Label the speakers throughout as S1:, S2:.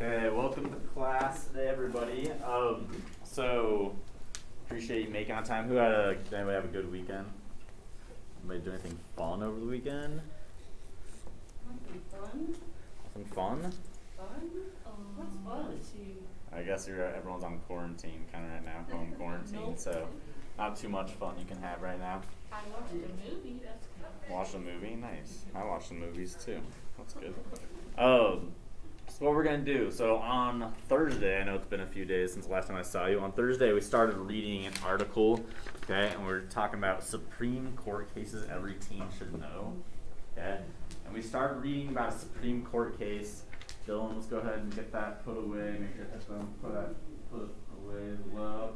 S1: Okay, welcome to class today, everybody. So appreciate you making on time. Did anybody have a good weekend? Anybody do anything fun over the weekend?
S2: Something fun.
S1: Something fun?
S2: What's fun?
S1: I guess everyone's on quarantine kind of right now, home quarantine. So not too much fun you can have right now.
S2: I watched a movie. That's good.
S1: Watch a movie? Nice. I watch some movies too. That's good. So what we're going to do, so on Thursday, I know it's been a few days since the last time I saw you. On Thursday, we started reading an article, okay, and we're talking about Supreme Court cases every teen should know, okay? And we started reading about a Supreme Court case. Dylan, let's go ahead and get that put away. Make your headphones put away as well.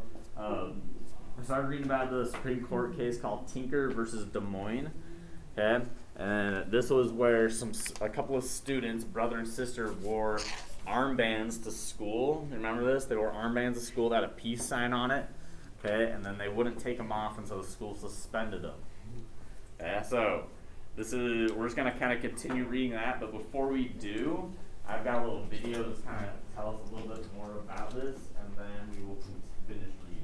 S1: We started reading about the Supreme Court case called Tinker versus Des Moines, okay? And this was where a couple of students, brother and sister, wore armbands to school. You remember this? They wore armbands to school that had a peace sign on it. Okay, and then they wouldn't take them off until the school suspended them. Okay, so we're just gonna kind of continue reading that. But before we do, I've got a little video that's kind of tell us a little bit more about this, and then we will finish reading.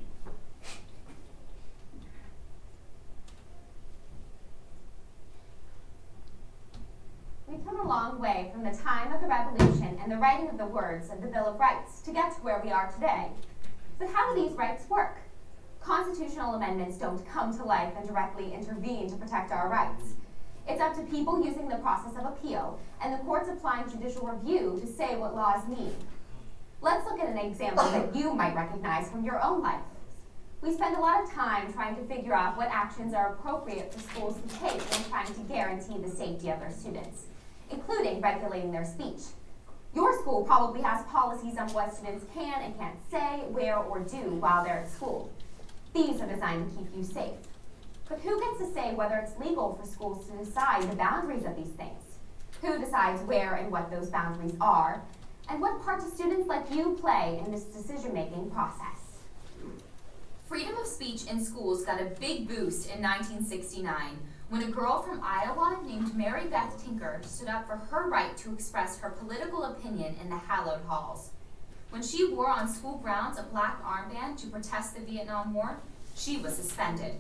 S3: We've come a long way from the time of the Revolution and the writing of the words of the Bill of Rights to get to where we are today. But how do these rights work? Constitutional amendments don't come to life and directly intervene to protect our rights. It's up to people using the process of appeal and the courts applying judicial review to say what laws mean. Let's look at an example that you might recognize from your own life. We spend a lot of time trying to figure out what actions are appropriate for schools to take when trying to guarantee the safety of their students, including regulating their speech. Your school probably has policies on what students can and can't say, wear, or do while they're at school. These are designed to keep you safe. But who gets to say whether it's legal for schools to decide the boundaries of these things? Who decides where and what those boundaries are? And what part do students like you play in this decision-making process?
S4: Freedom of speech in schools got a big boost in 1969 when a girl from Iowa named Mary Beth Tinker stood up for her right to express her political opinion in the hallowed halls. When she wore on school grounds a black armband to protest the Vietnam War, she was suspended.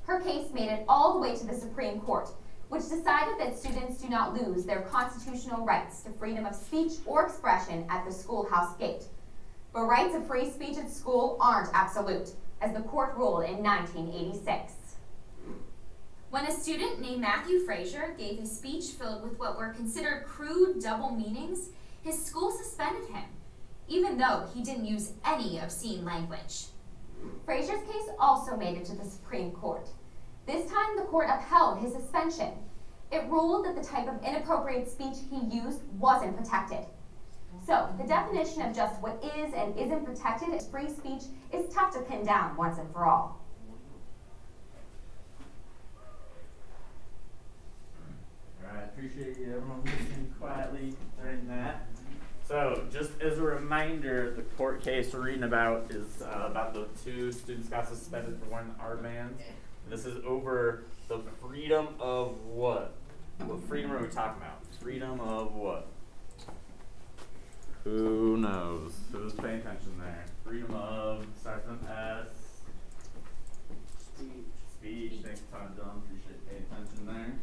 S3: Her case made it all the way to the Supreme Court, which decided that students do not lose their constitutional rights to freedom of speech or expression at the schoolhouse gate. But rights of free speech at school aren't absolute, as the court ruled in 1986.
S4: When a student named Matthew Frazier gave a speech filled with what were considered crude double meanings, his school suspended him, even though he didn't use any obscene language.
S3: Frazier's case also made it to the Supreme Court. This time the court upheld his suspension. It ruled that the type of inappropriate speech he used wasn't protected. So, the definition of just what is and isn't protected as free speech is tough to pin down once and for all.
S1: Alright, appreciate you everyone listening quietly during that. So, just as a reminder, the court case we're reading about is about the two students got suspended for wearing armbands. This is over the freedom of what? What freedom are we talking about? Freedom of what? Who knows? Who's paying attention there? Freedom of, starts with S. Speech. Thanks for time, Dylan. Appreciate paying attention there.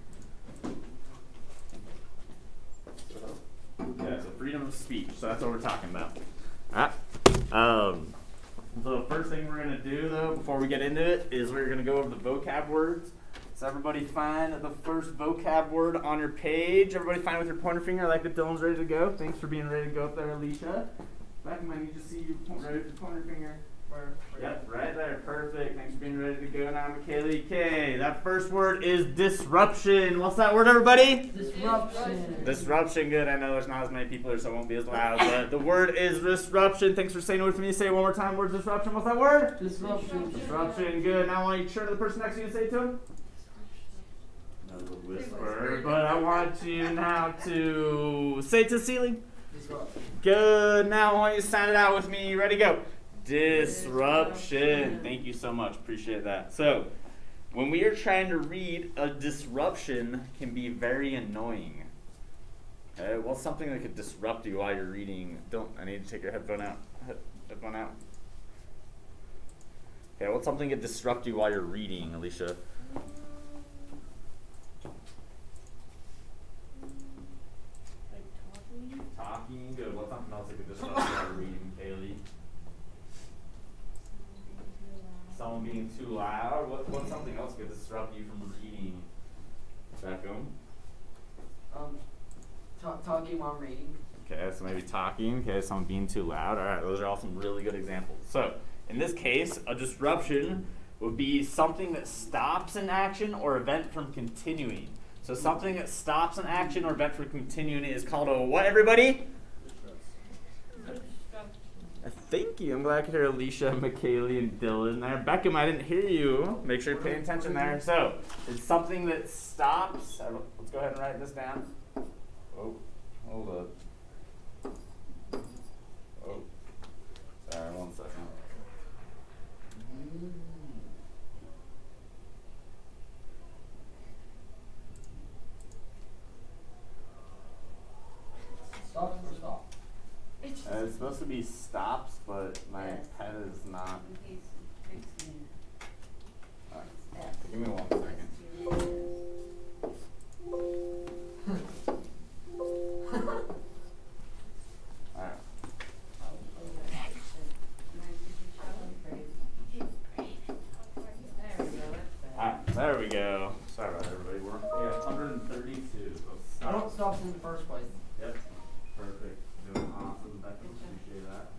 S1: Okay, so freedom of speech. So that's what we're talking about. So the first thing we're going to do, though, before we get into it, is we're going to go over the vocab words. So everybody find the first vocab word on your page. Everybody find with your pointer finger. I like that Dylan's ready to go. Thanks for being ready to go up there, Alicia. Back I need to see you ready with your pointer finger. Yep, right there. Perfect. Thanks for being ready to go now, Michaela K. That first word is disruption. What's that word, everybody?
S2: Disruption.
S1: Disruption. Good. I know there's not as many people here, so it won't be as loud. But the word is disruption. Thanks for saying it with me. Say it one more time. Word disruption. What's that word?
S2: Disruption.
S1: Disruption. Good. Now I want you to turn to the person next to you and say it to him. A little whisper, but I want you now to say it to the ceiling. Good. Now I want you to sound it out with me. Ready, go. Disruption. Thank you so much. Appreciate that. So, when we are trying to read, a disruption can be very annoying. What's something that could disrupt you while you're reading? I need to take your headphone out. Headphone out. Okay, what's something that could disrupt you while you're reading, Alicia?
S2: Like talking.
S1: Talking, good. What's something else that could disrupt you while you're reading, Kaylee? Someone being too loud. What's something else that could disrupt you from reading? Beckham?
S5: Talking while I'm reading.
S1: Okay, so maybe talking. Okay, someone being too loud. All right, those are all some really good examples. So, in this case, a disruption would be something that stops an action or event from continuing. So, something that stops an action or event from continuing is called a what, everybody? Thank you. I'm glad I could hear Alicia, McKaylee, and Dylan there. Beckham, I didn't hear you. Make sure you're paying attention there. So, it's something that stops. Let's go ahead and write this down. Oh, hold up. Oh, sorry, 1 second.
S5: Stop or stop?
S1: It's supposed to be stops, but my pen is not. Alright, give me 1 second. Alright. Alright, there we go. Sorry about that, everybody. We're 132. So
S5: I don't stop in the first place.
S1: Yep. Perfect. Doing awesome. Becca, appreciate that.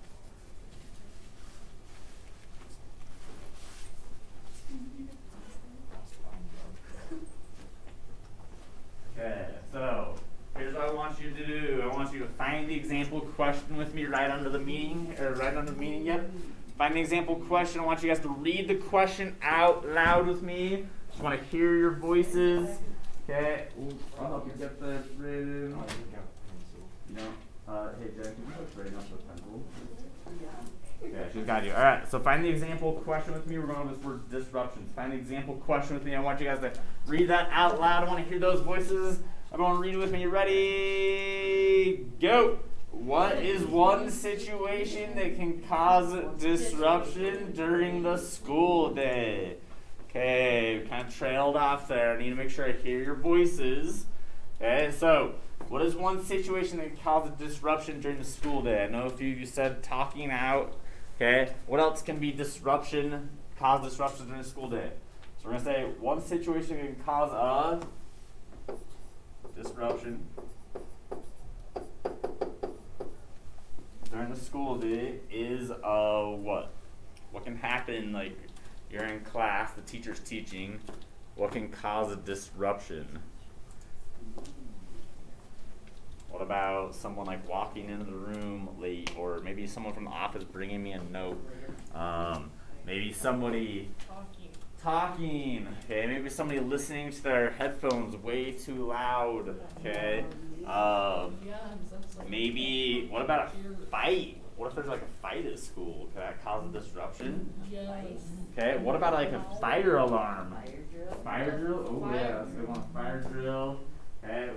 S1: Okay, so here's what I want you to do. I want you to find the example question with me right under the meaning, Yep. Find the example question. I want you guys to read the question out loud with me. Just want to hear your voices. Okay. I'll help you get that written. Hey Jen, can you just write up the pencil? Yeah, she's got you. All right, so find the example question with me. We're going with this word disruptions. Find the example question with me. I want you guys to read that out loud. I want to hear those voices. Everyone read it with me. You ready? Go. What is one situation that can cause disruption during the school day? Okay, kind of trailed off there. I need to make sure I hear your voices. Okay, so what is one situation that can cause a disruption during the school day? I know a few of you said talking out. Okay, what else can be cause disruption during the school day? So we're going to say one situation that can cause a disruption during the school day is what? What can happen, like you're in class, the teacher's teaching, what can cause a disruption? What about someone like walking into the room late, or maybe someone from the office bringing me a note? Maybe somebody talking. Okay, maybe somebody listening to their headphones way too loud. Okay. Maybe what about a fight? What if there's like a fight at school? Could that cause a disruption?
S2: Yes.
S1: Okay. What about like a fire alarm? Fire drill? Oh yeah, that's a good one. Fire drill. Okay.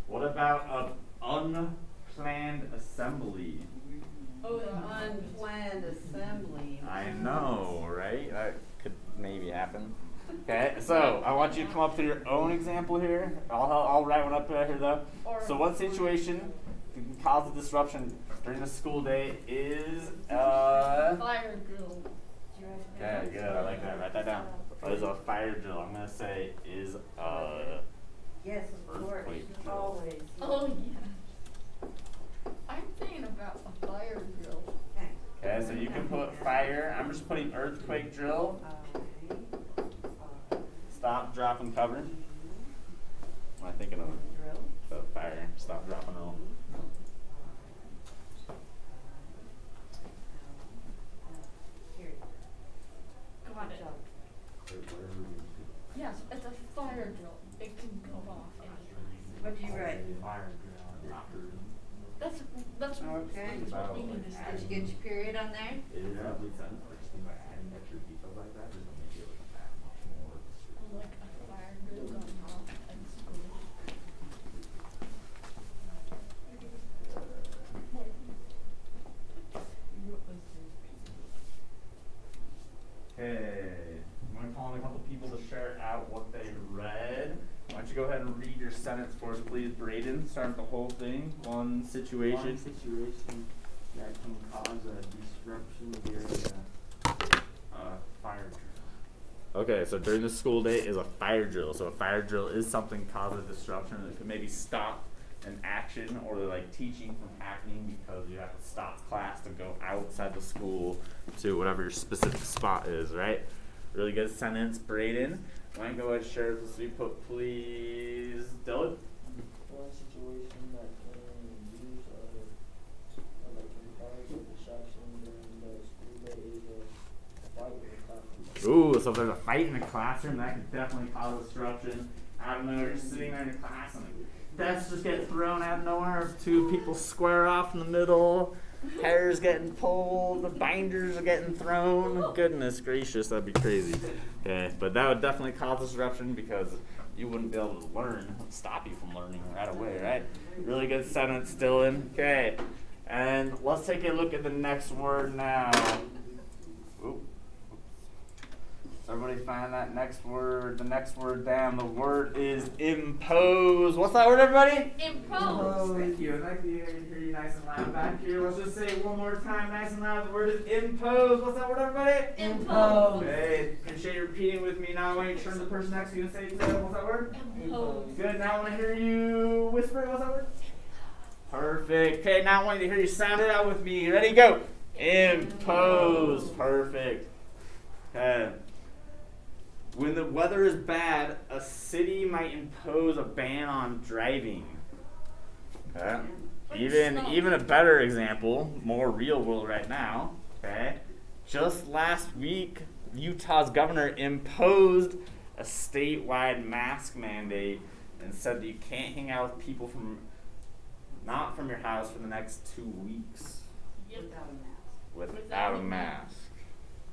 S1: What about an unplanned assembly?
S2: Oh,
S6: Unplanned assembly.
S1: I know, right? That could maybe happen. Okay, so I want you to come up with your own example here. I'll write one up here though. So one situation that can cause a disruption during the school day is
S2: fire drill.
S1: okay, good. I like that. Write that down. Is a fire drill. I'm gonna say is
S6: Yes, of course.
S1: earthquake drill.
S6: Always.
S2: Oh yeah. I'm thinking about a fire drill.
S6: Okay.
S1: Okay, so you can put fire. I'm just putting earthquake drill. Stop, drop, and cover. Am I thinking of the fire? Stop, drop, and roll.
S2: Got it. Yes, it's a fire drill. It can go off anytime.
S6: What do you write?
S2: That's
S6: Okay.
S2: what we need to
S6: Did
S2: say.
S6: you get your period on there?
S1: It is a complete sentence, but just by adding extra details like that, just make it look that much more.
S2: Like a fire drill going off at school.
S1: Braden, start with the whole thing. One situation.
S7: One situation that can cause a disruption during a fire drill.
S1: Okay, so during the school day is a fire drill. So a fire drill is something cause a disruption that could maybe stop an action or like teaching from happening because you have to stop class to go outside the school to whatever your specific spot is, right? Really good sentence, Braden. Why don't you go ahead and share this week, please, Dylan?
S7: One situation that can use like can cause a disruption during the school day is a fight in the classroom.
S1: Ooh, so if there's a fight in the classroom, that could definitely cause a disruption. I don't know, you're sitting there in your class and desks just get thrown out of nowhere. Two people square off in the middle. Hair's getting pulled. The binders are getting thrown. Goodness gracious, that'd be crazy. Okay, but that would definitely cause disruption because you wouldn't be able to learn, stop you from learning right away, right? Really good sentence, Dylan. Okay, and let's take a look at the next word now. Ooh. Everybody find that next word. The next word down. The word is impose. What's that word, everybody?
S2: Impose.
S1: Thank you. I'd like to hear you nice and loud back here. Let's just say it one more time, nice and loud. The word is impose. What's that word, everybody?
S2: Impose.
S1: Okay. Appreciate you repeating with me. Now I want you to turn to the person next to you and say it to them. What's that word?
S2: Impose.
S1: Good. Now I want to hear you whisper. What's that word? Perfect. Okay. Now I want you to hear you sound it out with me. Ready? Go. Impose. Perfect. Okay. When the weather is bad, a city might impose a ban on driving. Okay. Even a better example, more real world right now. Okay. Just last week, Utah's governor imposed a statewide mask mandate and said that you can't hang out with people not from your house for the next 2 weeks.
S2: Yep.
S1: Without a mask.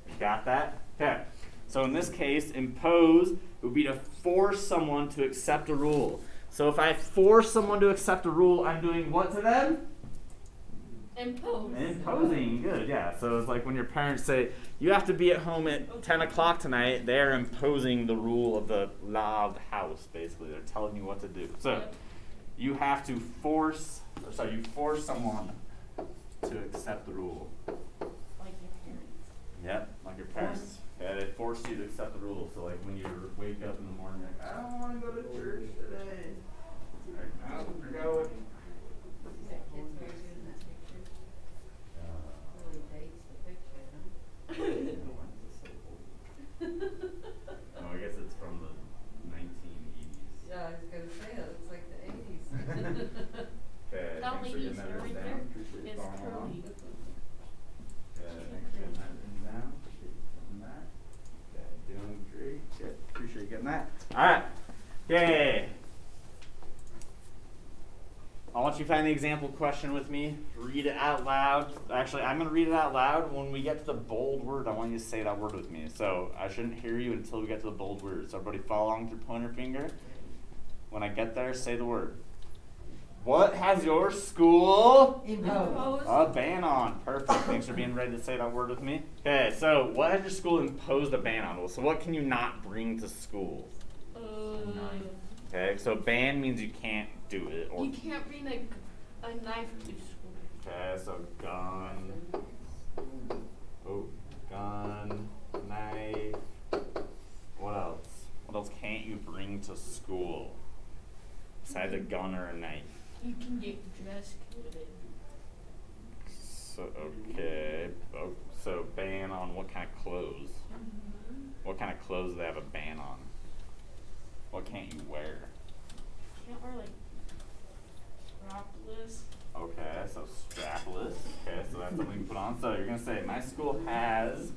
S1: You got that? Okay. So in this case, impose would be to force someone to accept a rule. So if I force someone to accept a rule, I'm doing what to them?
S2: Impose.
S1: Imposing. Good, yeah. So it's like when your parents say, you have to be at home at 10 o'clock tonight, they're imposing the rule of the law of the house, basically. They're telling you what to do. So you have to force someone to accept the rule.
S2: Like your parents.
S1: Yep, like your parents. Yeah, they force you to accept the rules. So like when you wake up in the morning, you're like, I don't want to go to church today. Like, no, we're going.
S6: Is that kids very good in that picture? Really dates the picture,
S1: Oh, I guess it's from the 1980s.
S6: Yeah, I was gonna say, it looks like the 80s.
S1: Okay,
S2: That
S1: thanks for
S2: lady's
S1: getting that
S2: hair
S1: written
S2: right
S1: down.
S2: there
S1: Appreciate
S2: is
S1: following along.
S2: curly.
S1: Okay, thanks for getting that written down. Appreciate you putting that. Okay, doing great. Good. Appreciate you getting that. All right. Okay. I want you to find the example question with me. Read it out loud. Actually, I'm going to read it out loud. When we get to the bold word, I want you to say that word with me. So I shouldn't hear you until we get to the bold word. So everybody follow along with your pointer finger. When I get there, say the word. What has your school
S2: Impose.
S1: a ban on? Perfect. Thanks for being ready to say that word with me. Okay, so what has your school imposed a ban on? Well, so what can you not bring to school? Okay, so ban means you can't do it. Or
S2: You can't bring a knife to school.
S1: okay, so gun, knife. What else? What else can't you bring to school besides a gun or a knife?
S2: You can get dress coded.
S1: So okay, so ban on what kind of clothes? What kind of clothes do they have a ban on? What can't you wear?
S2: Can't wear like strapless.
S1: Okay, so strapless. Okay, so that's something you put on. So you're gonna say my school has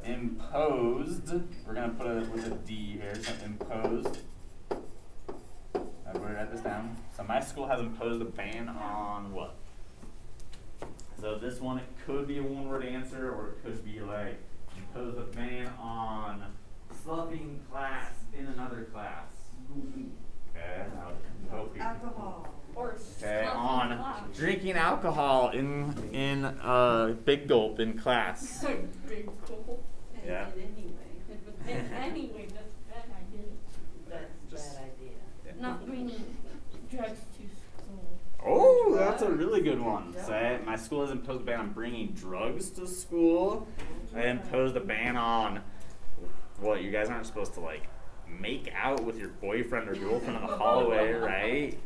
S1: imposed. We're gonna put it with a D here. So imposed. Everybody write this down. So my school has imposed a ban on what? So this one, it could be a one-word answer, or it could be like imposed a ban on sloughing class in another class. Okay.
S6: Alcohol.
S2: Or
S1: Okay,
S2: stuff
S1: on
S2: in class.
S1: drinking alcohol in big gulp in class.
S2: Big goal.
S6: And
S1: Yeah.
S6: anyway,
S2: And anyway, that's a bad idea.
S6: that's a
S1: Just-
S6: bad idea.
S2: Not bringing drugs to school.
S1: Oh, that's a really good one. Say, my school has imposed a ban on bringing drugs to school. I imposed a ban on, what, you guys aren't supposed to, like, make out with your boyfriend or girlfriend in the hallway, right?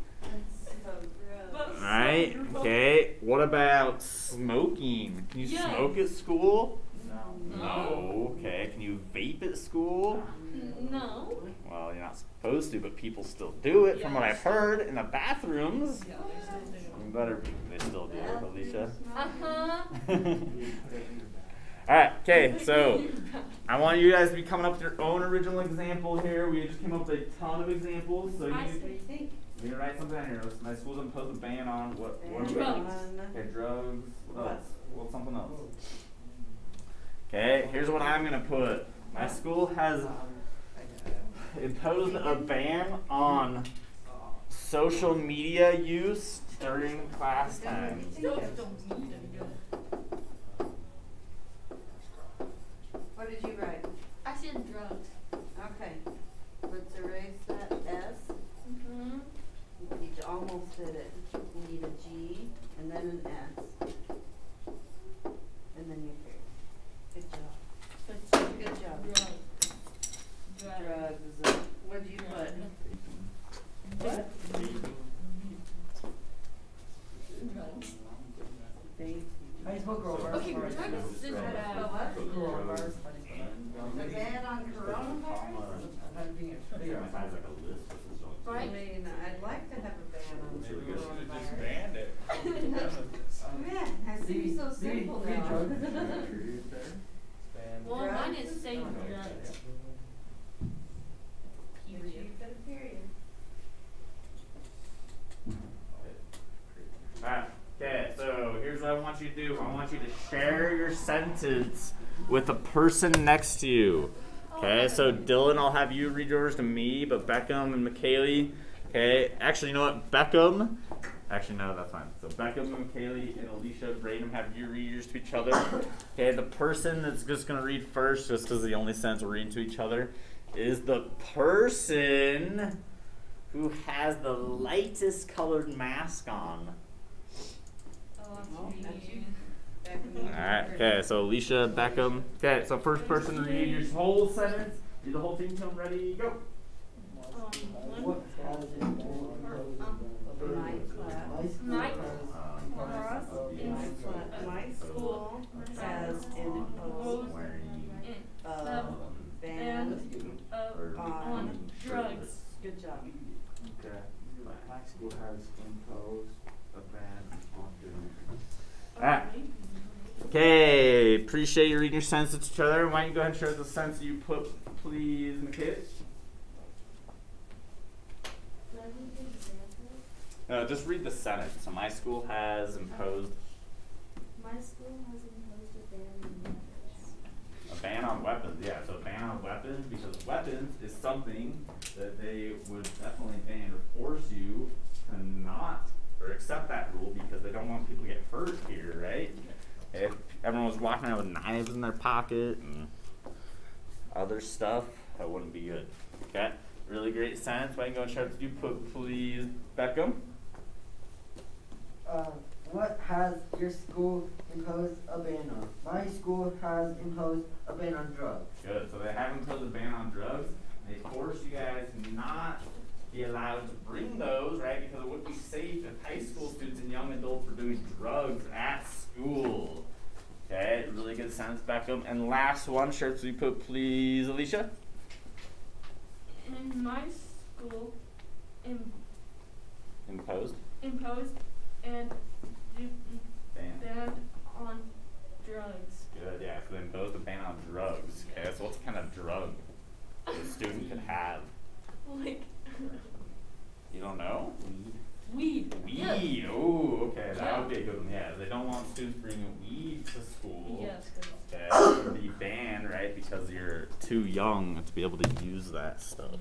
S1: Right? Okay. What about smoking? Can you
S2: Yes.
S1: smoke at school?
S2: No.
S1: No. Okay. Can you vape at school?
S2: No.
S1: Well, you're not supposed to, but people still do it from what I've heard in the bathrooms. You better, they still do it, Alicia.
S2: Uh-huh.
S1: Alright, okay, so I want you guys to be coming up with your own original example here. We just came up with a ton of examples, so you
S6: What do you think?
S1: need to write something down here. My school's imposed a ban on what?
S2: Drugs.
S1: Okay, drugs. What else? Well, something else. Okay, here's what I'm gonna put. My school has imposed a ban on social media use during class time.
S6: What did you write?
S2: I said drugs.
S6: Okay, let's erase that S.
S2: Mm-hmm.
S6: You almost did it. You need a G and then an S. And then you period. Good job. Good job. Drugs. What did you put? What?
S2: Drugs.
S6: Vape.
S5: High school girl versus
S2: Okay,
S5: first.
S2: drugs is bad.
S6: What?
S5: Girl versus
S6: The ban on coronavirus? I
S2: Right?
S6: mean, I'd like to have a ban on coronavirus.
S8: banned it.
S6: Man, that seems so simple now.
S2: Well, mine is saying drugs.
S6: You put a period.
S1: Alright, okay, so here's what I want you to do. I want you to share your sentence with the person next to you. Okay, so Dylan, I'll have you read yours to me, but Beckham and McKaylee, okay, actually, you know what, Beckham, actually, no, that's fine. So Beckham and McKaylee and Alicia, Braden, have you read yours to each other. Okay, the person that's just going to read first, just because the only sentence we're reading to each other, is the person who has the lightest colored mask on.
S6: Oh, that's you.
S1: Alright, okay, so Alicia, Beckham. Okay, so first person to read your whole sentence. Read the whole thing till I'm ready, go.
S7: What has it been imposed
S6: My class.
S2: My
S6: class. My school has imposed a ban
S2: on drugs.
S6: Good job.
S9: Okay. My high school has imposed a ban on drugs.
S1: Alright. Okay, appreciate you reading your sentence to each other. Why don't you go ahead and share the sentence you put, please, Michaela? Just read the sentence. So my school has imposed
S10: My school has imposed a ban on weapons.
S1: a ban on weapons. Yeah, so a ban on weapons because weapons is something that they would definitely ban or force you to not or accept that rule because they don't want people to get hurt here, right? If everyone was walking around with knives in their pocket and other stuff, that wouldn't be good. Okay, really great sentence. Why don't you go and share it? You put, please, Beckham.
S7: What has your school imposed a ban on? My school has imposed a ban on drugs.
S1: Good. So they have imposed a ban on drugs. They force you guys to not be allowed to bring those, right? Because it wouldn't be safe if high school students and young adults were doing drugs at school. Okay, really good sentence, Beckham. And last one, shirts we put, please, Alicia.
S2: In my school,
S1: Imposed.
S2: imposed and
S1: Ban.
S2: banned on drugs.
S1: Good, yeah. So they imposed a ban on drugs. Okay, so what kind of drug a student could have?
S2: Like
S1: You don't know?
S2: weed. Yes.
S1: Weed. Oh, okay. That would be a good one. Yeah, they don't want students bringing weed to school.
S2: Yes.
S1: Okay, it would be banned, right? Because you're too young to be able to use that stuff.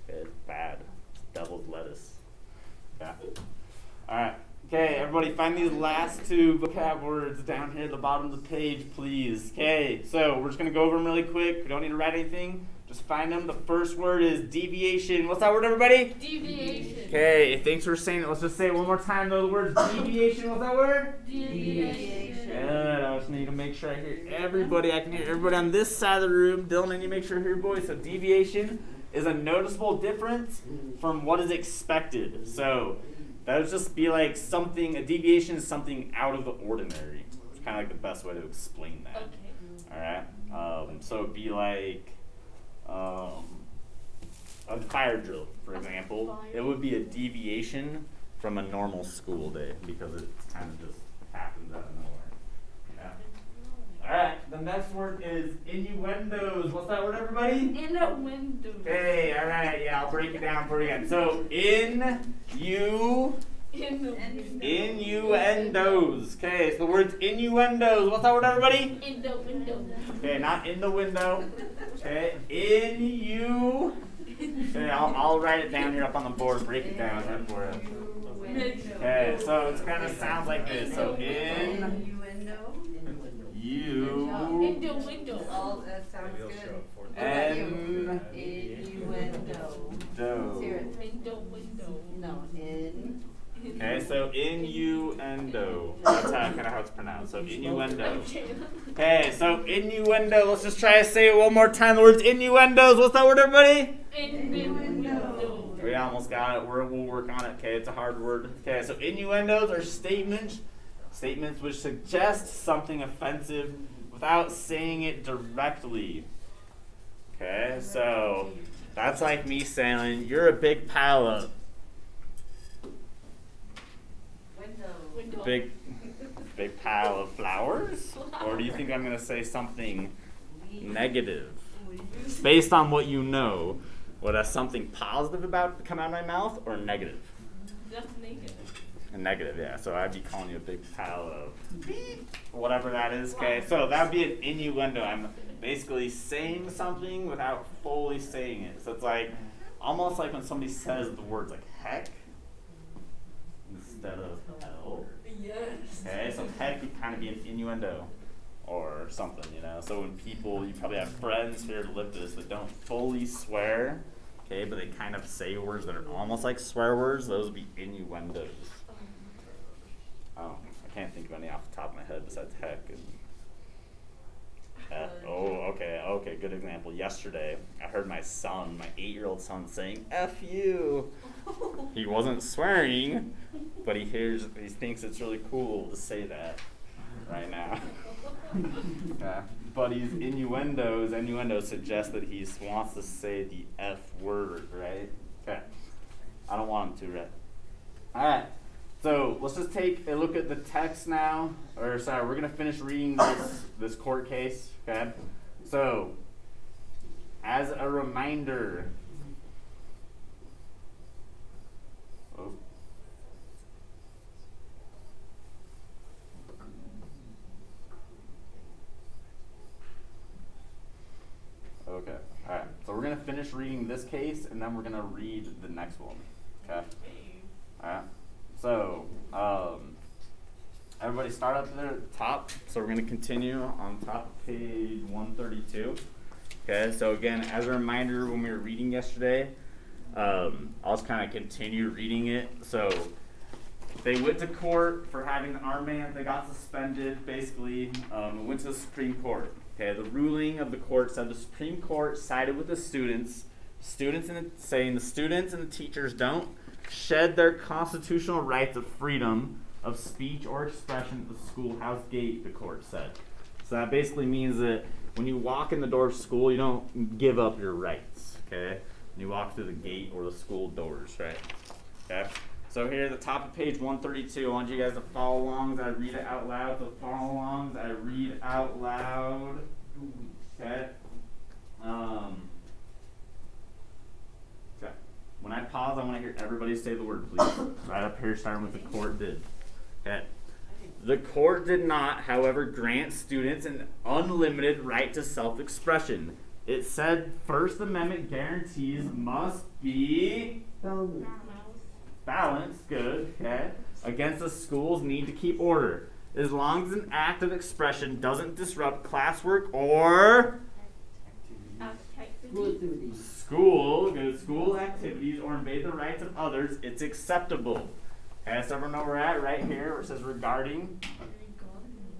S1: Okay, it's bad. It's devil's lettuce. Yeah. All right. Okay, everybody, find these last two vocab words down here at the bottom of the page, please. Okay, so we're just gonna go over them really quick. We don't need to write anything. Just Just find them. The first word is deviation. What's that word, everybody?
S2: Deviation.
S1: Okay, thanks for saying it. Let's just say it one more time. The word deviation. What's that word?
S2: Deviation.
S1: Good. I just need to make sure I hear everybody. I can hear everybody on this side of the room. Dylan, I need to make sure I hear your voice. So deviation is a noticeable difference from what is expected. So that would just be like something, a deviation is something out of the ordinary. It's kind of like the best way to explain that.
S2: Okay.
S1: All right. So it'd be like a fire drill, for example. It would be a deviation from a normal school day because it kind of just happens out of nowhere. Yeah. All right. The next word is innuendos. What's that word, everybody?
S2: Innuendo.
S1: Okay. All right. Yeah, I'll break it down for you again. So innuendos. Okay, so the word's innuendos. What's that word, everybody?
S2: In the window.
S1: Okay, not in the window. Okay, Okay, I'll write it down here up on the board. Break it down here for you. Okay, so it kind of sounds like this. So
S6: Innuendo.
S2: In the window.
S6: Oh, that sounds good.
S1: Innuendo.
S6: Let's hear it.
S2: In the window.
S6: No, in.
S1: Okay, so innuendo. That's kind of how it's pronounced. So innuendo. Okay, so innuendo. Let's just try to say it one more time. The word's innuendos. What's that word, everybody?
S2: Innuendo.
S1: We almost got it. We'll work on it. Okay, it's a hard word. Okay, so innuendos are statements which suggest something offensive without saying it directly. Okay, so that's like me saying, you're a big pile of big pile of flowers? Or do you think I'm going to say something negative? Based on what you know, would a something positive about come out of my mouth or negative?
S2: That's negative.
S1: A negative, yeah. So I'd be calling you a big pile of whatever that is. Okay, so that would be an innuendo. I'm basically saying something without fully saying it. So it's like almost like when somebody says the words like heck instead of hell.
S2: Yes.
S1: Okay, so heck could kind of be an innuendo or something, you know. So when people, you probably have friends here to live this that don't fully swear, okay, but they kind of say words that are almost like swear words, those would be innuendos. Oh, I can't think of any off the top of my head besides heck and okay, good example. Yesterday, I heard my son, my 8-year-old son, saying "F you." He wasn't swearing, but he thinks it's really cool to say that right now. Yeah. But he's innuendos. Innuendos suggest that he wants to say the F word, right? Okay. I don't want him to, right? All right. So let's just take a look at the text now. Or sorry, we're gonna finish reading this court case. Okay. So, as a reminder. Oh. Okay. All right. So we're gonna finish reading this case, and then we're gonna read the next one. Okay. All right. So, everybody start up there at the top. So we're going to continue on top of page 132. Okay, so again, as a reminder, when we were reading yesterday, I'll just kind of continue reading it. So they went to court for having the armband. They got suspended, basically. Went to the Supreme Court. Okay, the ruling of the court said the Supreme Court sided with the students. Saying the students and the teachers don't shed their constitutional rights of freedom of speech or expression at the schoolhouse gate, the court said. So that basically means that when you walk in the door of school, you don't give up your rights, okay? When you walk through the gate or the school doors, right? Okay? So here at the top of page 132, I want you guys to follow along as I read it out loud. So follow along as I read out loud, okay? When I pause, I want to hear everybody say the word, please. Right up here, starting with the court did. Okay. The court did not, however, grant students an unlimited right to self-expression. It said First Amendment guarantees must be balanced, good, okay, against the school's need to keep order, as long as an act of expression doesn't disrupt classwork or
S7: School activities.
S1: School, go to school activities or invade the rights of others, it's acceptable. Okay, so everyone know where we're at right here where it says regarding.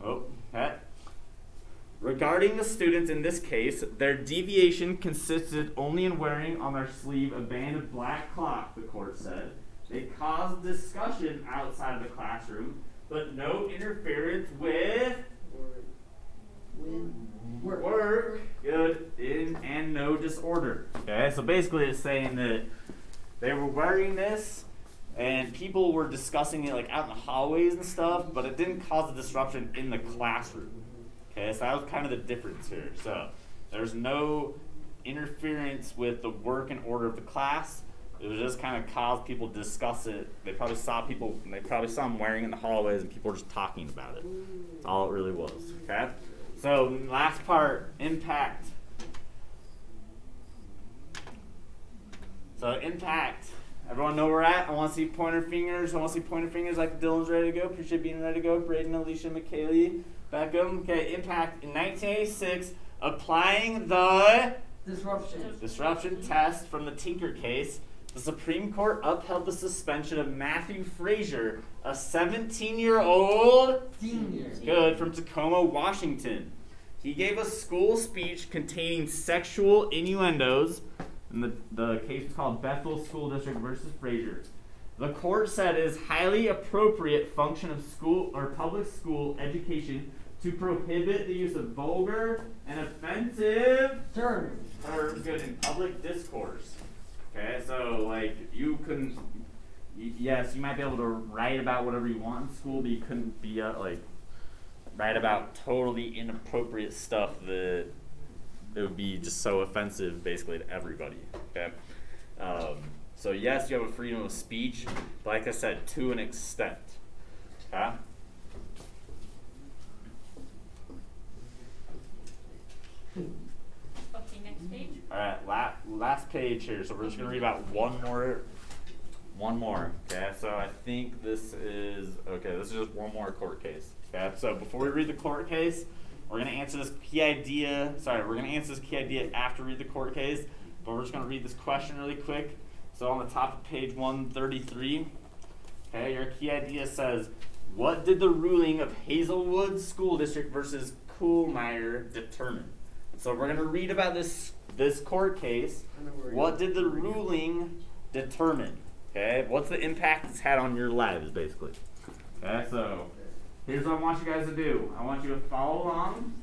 S1: Oh, okay. Regarding the students in this case, their deviation consisted only in wearing on their sleeve a band of black cloth, the court said. They caused discussion outside of the classroom, but no interference with work, good, and no disorder. Okay, so basically it's saying that they were wearing this and people were discussing it like out in the hallways and stuff, but it didn't cause a disruption in the classroom. Okay, so that was kind of the difference here. So there's no interference with the work and order of the class. It was just kind of caused people to discuss it. They probably saw them wearing it in the hallways and people were just talking about it. That's all it really was. Okay? So last part, impact. So impact. Everyone know where we're at? I want to see pointer fingers. I want to see pointer fingers like Dylan's ready to go. Appreciate being ready to go. Braden, Alicia, McKaylee, Beckham. Okay, impact. In 1986, applying the disruption test from the Tinker case, the Supreme Court upheld the suspension of Matthew Frazier, a 17-year-old good from Tacoma, Washington. He gave a school speech containing sexual innuendos, and the case is called Bethel School District versus Frazier. The court said it is highly appropriate function of school or public school education to prohibit the use of vulgar and offensive terms good in public discourse. Okay, so like yes, you might be able to write about whatever you want in school, but you couldn't be like write about totally inappropriate stuff that it would be just so offensive basically to everybody. Okay, so yes, you have a freedom of speech, but like I said, to an extent. Okay.
S2: Okay, next page.
S1: All right, last page here. So we're just gonna read about one more. Okay, so I think this is just one more court case. Okay, so before we read the court case, we're gonna answer this key idea. We're gonna answer this key idea after we read the court case, but we're just gonna read this question really quick. So on the top of page 133, okay, your key idea says, what did the ruling of Hazelwood School District versus Kuhlmeyer determine? So we're going to read about this court case. What did the ruling determine? Okay, what's the impact it's had on your lives, basically? Okay, so here's what I want you guys to do. I want you to follow along.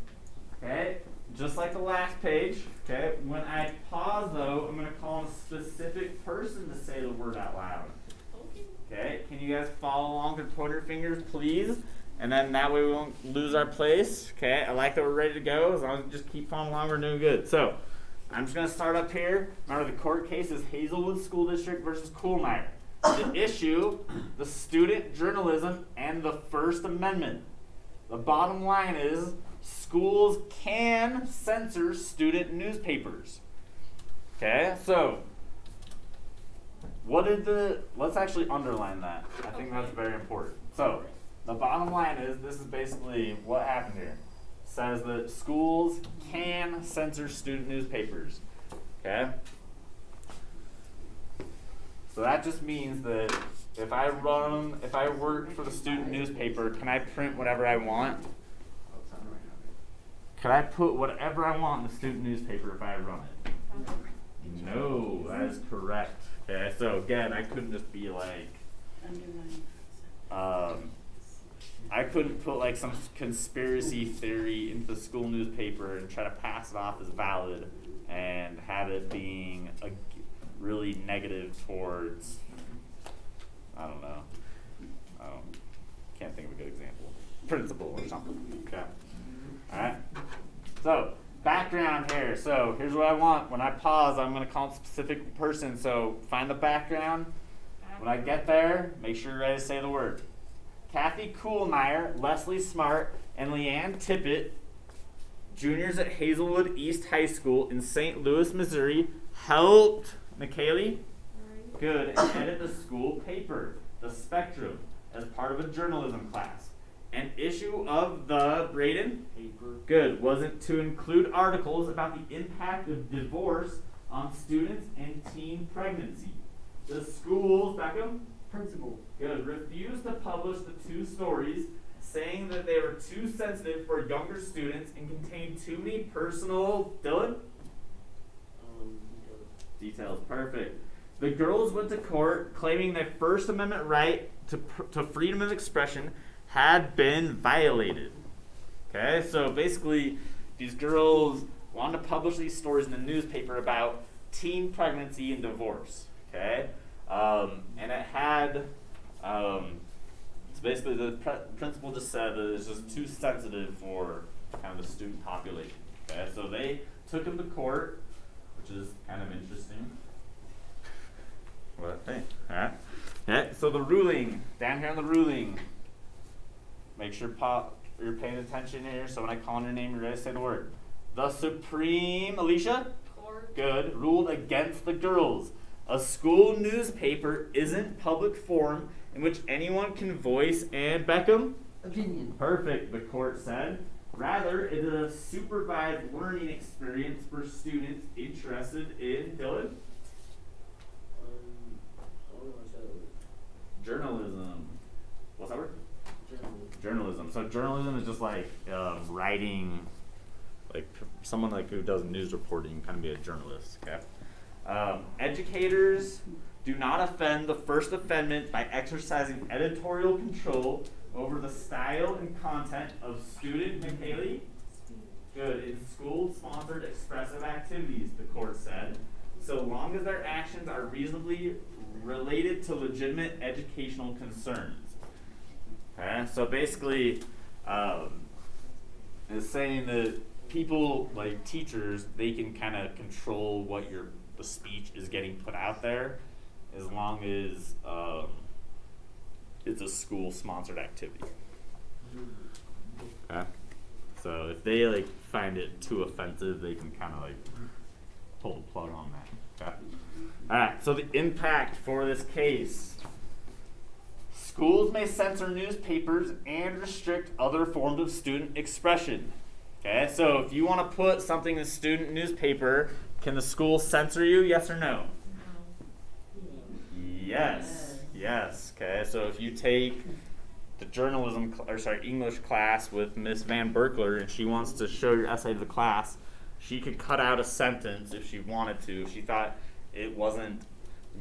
S1: Okay, just like the last page. Okay, when I pause, though, I'm going to call on a specific person to say the word out loud. Okay, can you guys follow along with pointer fingers, please? And then that way we won't lose our place. Okay, I like that we're ready to go. As long as we just keep following along, we're doing good. So I'm just going to start up here. Remember, the court case is Hazelwood School District versus Kuhlmeyer. The issue, the student journalism, and the First Amendment. The bottom line is schools can censor student newspapers. Okay, so let's actually underline that. I think that's very important. So the bottom line is, this is basically what happened here. It says that schools can censor student newspapers. Okay? So that just means that if I work for the student newspaper, can I print whatever I want? Can I put whatever I want in the student newspaper if I run it? No, that is correct. Okay, so again, I couldn't just be like, I couldn't put like some conspiracy theory into the school newspaper and try to pass it off as valid and have it being really negative towards, I don't know, can't think of a good example, principle or something. Okay, all right. So background here. So here's what I want. When I pause, I'm going to call a specific person. So find the background. When I get there, make sure you're ready to say the word. Kathy Kuhlmeyer, Leslie Smart, and Leanne Tippett, juniors at Hazelwood East High School in St. Louis, Missouri, helped McKaylee, good, and edit the school paper, The Spectrum, as part of a journalism class. An issue of the, Braden?
S9: Paper.
S1: Good. Wasn't to include articles about the impact of divorce on students and teen pregnancy. The schools, Beckham?
S7: Principal.
S1: Good. Refused to publish the 2 stories, saying that they were too sensitive for younger students and contained too many personal, Dylan? Details. Perfect. The girls went to court claiming their First Amendment right to freedom of expression had been violated. Okay, so basically these girls wanted to publish these stories in the newspaper about teen pregnancy and divorce. Okay, and it had, so basically the principal just said that it's just too sensitive for kind of the student population. Okay, so they took them to court, which is kind of interesting. What? Hey, all right. Okay, so the ruling, down here on the ruling, make sure you're paying attention here, so when I call on your name, you're ready to say the word. The Supreme, Alicia?
S2: Court.
S1: Good. Ruled against the girls. A school newspaper isn't public forum in which anyone can voice, and Beckham?
S7: Opinion.
S1: Perfect, the court said. Rather, it is a supervised learning experience for students interested in, Dylan? Journalism. What's that word? Journalism. So journalism is just like writing, like someone like who does news reporting kind of be a journalist. Okay. Educators do not offend the First Amendment by exercising editorial control over the style and content of student McKaylee. Good. In school-sponsored expressive activities, the court said, so long as their actions are reasonably related to legitimate educational concerns. Okay, so basically, it's saying that people, like teachers, they can kind of control what the speech is getting put out there, as long as it's a school-sponsored activity. Okay, so if they like find it too offensive, they can kind of like pull the plug on that. Okay. All right. So the impact for this case. Schools may censor newspapers and restrict other forms of student expression. Okay, so if you want to put something in a student newspaper, can the school censor you? Yes or no? Yes. Yes. Okay, so if you take the English class with Miss Van Berkler and she wants to show your essay to the class, she could cut out a sentence if she wanted to. If she thought it wasn't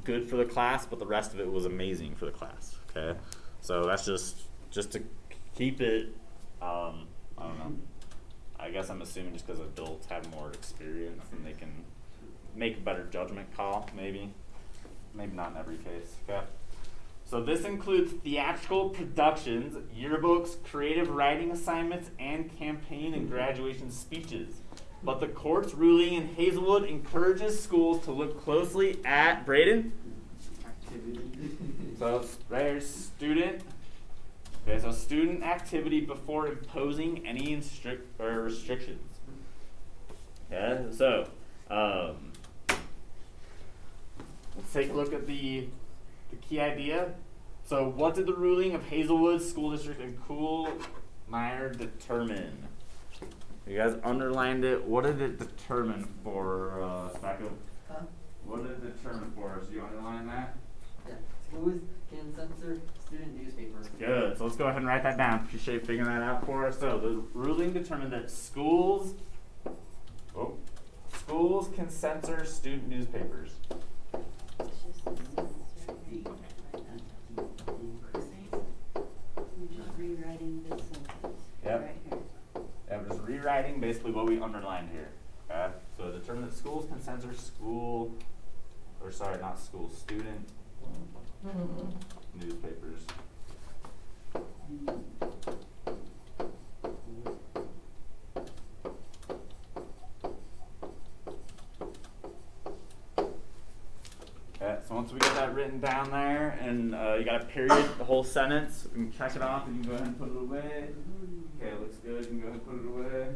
S1: good for the class, but the rest of it was amazing for the class. Okay, so that's just to keep it. I don't know. I guess I'm assuming just because adults have more experience and they can make a better judgment call. Maybe not in every case. Okay. So this includes theatrical productions, yearbooks, creative writing assignments, and campaign and graduation speeches. But the court's ruling in Hazelwood encourages schools to look closely at, Braden? So right here, student. Okay, so student activity before imposing any restrictions. Okay, so let's take a look at the key idea. So what did the ruling of Hazelwood School District and Coolmire determine? You guys underlined it. What did it determine for Spacco?
S7: Huh?
S1: What did it determine for us? You underline that?
S7: Yeah. Schools can censor student newspapers.
S1: Good. So let's go ahead and write that down. Appreciate you figuring that out for us. So the ruling determined that schools can censor student newspapers.
S6: Just rewriting this sentence.
S1: Yep.
S6: Right here.
S1: Yeah, we're just rewriting basically what we underlined here. Okay? So it determined that schools can censor student newspapers. Okay, so once we get that written down there and you got a period, the whole sentence, we can check it off and you can go ahead and put it away. Okay, it looks good, you can go ahead and put it away.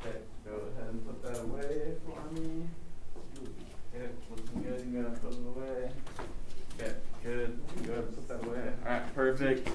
S1: Okay, go ahead and put that away for me. Okay, looking good, you can go ahead and put it away. Okay, good, go ahead and put that away. Alright, perfect.